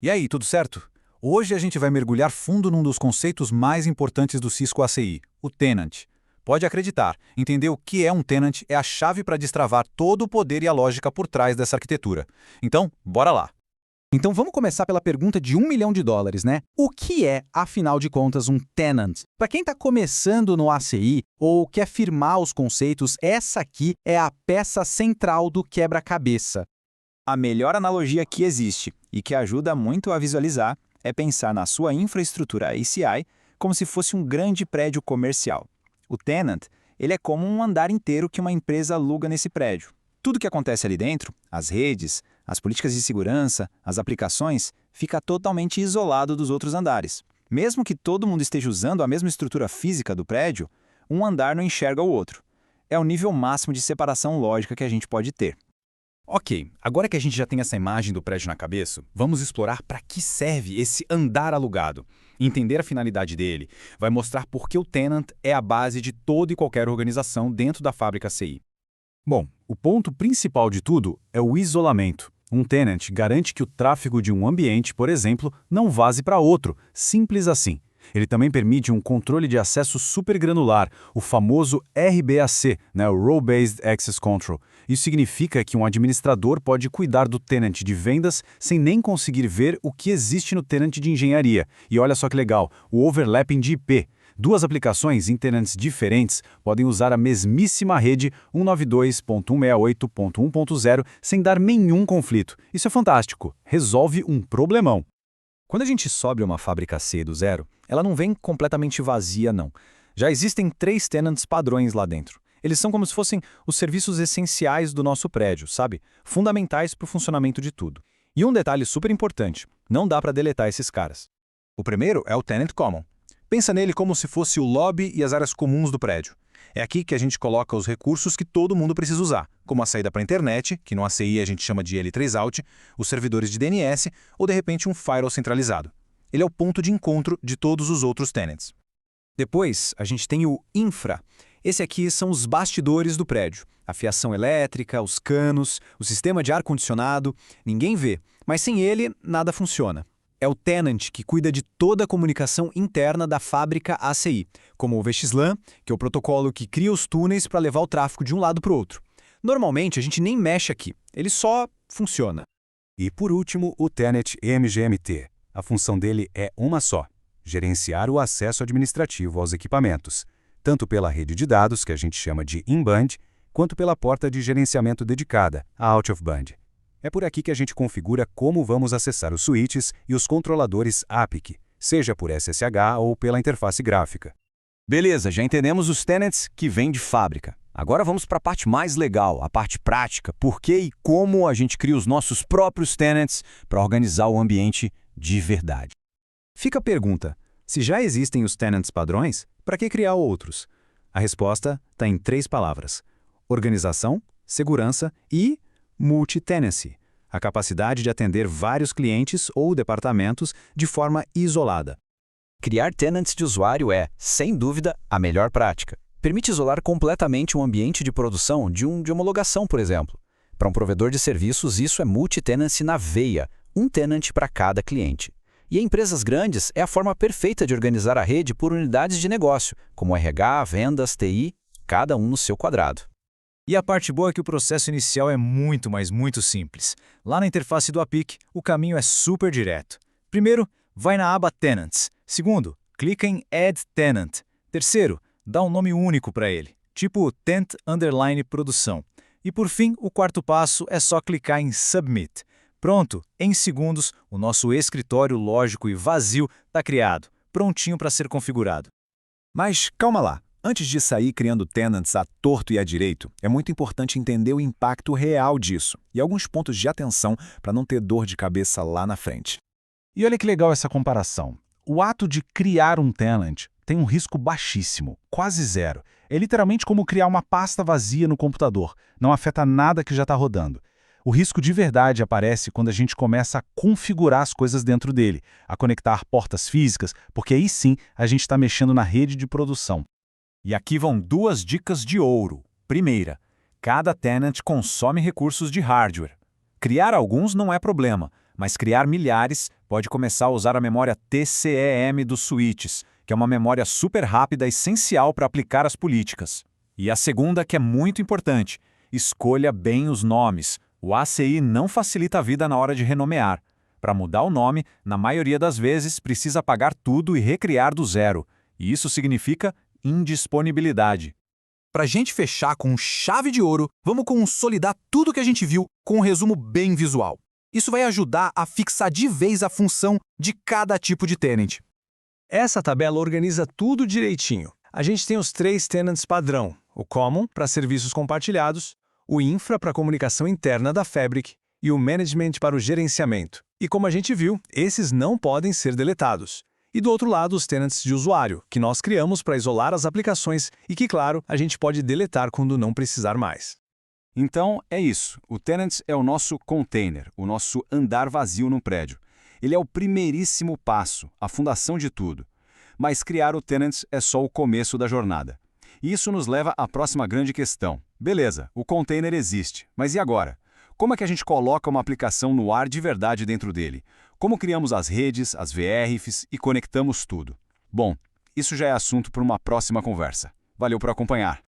E aí, tudo certo? Hoje a gente vai mergulhar fundo num dos conceitos mais importantes do Cisco ACI, o tenant. Pode acreditar, entender o que é um tenant é a chave para destravar todo o poder e a lógica por trás dessa arquitetura. Então, bora lá! Então vamos começar pela pergunta de US$ 1 milhão, né? O que é, afinal de contas, um tenant? Para quem está começando no ACI ou quer firmar os conceitos, essa aqui é a peça central do quebra-cabeça. A melhor analogia que existe e que ajuda muito a visualizar é pensar na sua infraestrutura ACI como se fosse um grande prédio comercial. O tenant, ele é como um andar inteiro que uma empresa aluga nesse prédio. Tudo que acontece ali dentro, as redes, as políticas de segurança, as aplicações, fica totalmente isolado dos outros andares. Mesmo que todo mundo esteja usando a mesma estrutura física do prédio, um andar não enxerga o outro. É o nível máximo de separação lógica que a gente pode ter. Ok, agora que a gente já tem essa imagem do prédio na cabeça, vamos explorar para que serve esse andar alugado. Entender a finalidade dele vai mostrar por que o tenant é a base de toda e qualquer organização dentro da fábrica CI. Bom, o ponto principal de tudo é o isolamento. Um tenant garante que o tráfego de um ambiente, por exemplo, não vaze para outro, simples assim. Ele também permite um controle de acesso supergranular, o famoso RBAC, o Role Based Access Control. Isso significa que um administrador pode cuidar do tenant de vendas sem nem conseguir ver o que existe no tenant de engenharia. E olha só que legal, o overlapping de IP. Duas aplicações em tenants diferentes podem usar a mesmíssima rede 192.168.1.0 sem dar nenhum conflito. Isso é fantástico. Resolve um problemão. Quando a gente sobe uma fábrica C do zero, ela não vem completamente vazia, não. Já existem 3 tenants padrões lá dentro. Eles são como se fossem os serviços essenciais do nosso prédio, sabe? Fundamentais para o funcionamento de tudo. E um detalhe super importante, não dá para deletar esses caras. O primeiro é o Tenant Common. Pensa nele como se fosse o lobby e as áreas comuns do prédio. É aqui que a gente coloca os recursos que todo mundo precisa usar, como a saída para a internet, que no ACI a gente chama de L3Out, os servidores de DNS ou, de repente, um firewall centralizado. Ele é o ponto de encontro de todos os outros tenants. Depois, a gente tem o infra. Esse aqui são os bastidores do prédio. A fiação elétrica, os canos, o sistema de ar-condicionado. Ninguém vê, mas sem ele, nada funciona. É o tenant que cuida de toda a comunicação interna da fábrica ACI, como o VXLAN, que é o protocolo que cria os túneis para levar o tráfego de um lado para o outro. Normalmente, a gente nem mexe aqui, ele só funciona. E por último, o Tenant MGMT. A função dele é uma só: gerenciar o acesso administrativo aos equipamentos, tanto pela rede de dados, que a gente chama de in-band, quanto pela porta de gerenciamento dedicada, a out-of-band. É por aqui que a gente configura como vamos acessar os switches e os controladores APIC, seja por SSH ou pela interface gráfica. Beleza, já entendemos os tenants que vêm de fábrica. Agora vamos para a parte mais legal, a parte prática. Por que e como a gente cria os nossos próprios tenants para organizar o ambiente de verdade. Fica a pergunta, se já existem os tenants padrões, para que criar outros? A resposta está em 3 palavras: organização, segurança e multi-tenancy, a capacidade de atender vários clientes ou departamentos de forma isolada. Criar tenants de usuário é, sem dúvida, a melhor prática. Permite isolar completamente um ambiente de produção de homologação, por exemplo. Para um provedor de serviços, isso é multi-tenancy na veia, um tenant para cada cliente. E em empresas grandes, é a forma perfeita de organizar a rede por unidades de negócio, como RH, vendas, TI, cada um no seu quadrado. E a parte boa é que o processo inicial é muito, mas muito simples. Lá na interface do APIC, o caminho é super direto. Primeiro, vai na aba Tenants. Segundo, clica em Add Tenant. Terceiro, dá um nome único para ele, tipo Tent_Produção. E por fim, o quarto passo é só clicar em Submit. Pronto, em segundos, o nosso escritório lógico e vazio está criado, prontinho para ser configurado. Mas calma lá. Antes de sair criando tenants à torto e à direito, é muito importante entender o impacto real disso e alguns pontos de atenção para não ter dor de cabeça lá na frente. E olha que legal essa comparação. O ato de criar um tenant tem um risco baixíssimo, quase zero. É literalmente como criar uma pasta vazia no computador. Não afeta nada que já está rodando. O risco de verdade aparece quando a gente começa a configurar as coisas dentro dele, a conectar portas físicas, porque aí sim a gente está mexendo na rede de produção. E aqui vão 2 dicas de ouro. Primeira, cada tenant consome recursos de hardware. Criar alguns não é problema, Mas criar milhares pode começar a usar a memória TCEM dos switches, que é uma memória super rápida essencial para aplicar as políticas. E a segunda, que é muito importante, escolha bem os nomes. O ACI não facilita a vida na hora de renomear. Para mudar o nome, na maioria das vezes, precisa apagar tudo e recriar do zero. E isso significa indisponibilidade. Para a gente fechar com chave de ouro, vamos consolidar tudo que a gente viu com um resumo bem visual. Isso vai ajudar a fixar de vez a função de cada tipo de tenant. Essa tabela organiza tudo direitinho. A gente tem os 3 tenants padrão, o Common para serviços compartilhados, o Infra para comunicação interna da Fabric e o Management para o gerenciamento. E como a gente viu, esses não podem ser deletados. E do outro lado, os tenants de usuário, que nós criamos para isolar as aplicações e que, claro, a gente pode deletar quando não precisar mais. Então, é isso. O tenant é o nosso container, o nosso andar vazio no prédio. Ele é o primeiríssimo passo, a fundação de tudo. Mas criar o tenant é só o começo da jornada. E isso nos leva à próxima grande questão. Beleza, o container existe, mas e agora? Como é que a gente coloca uma aplicação no ar de verdade dentro dele? Como criamos as redes, as VRFs e conectamos tudo? Bom, isso já é assunto para uma próxima conversa. Valeu por acompanhar.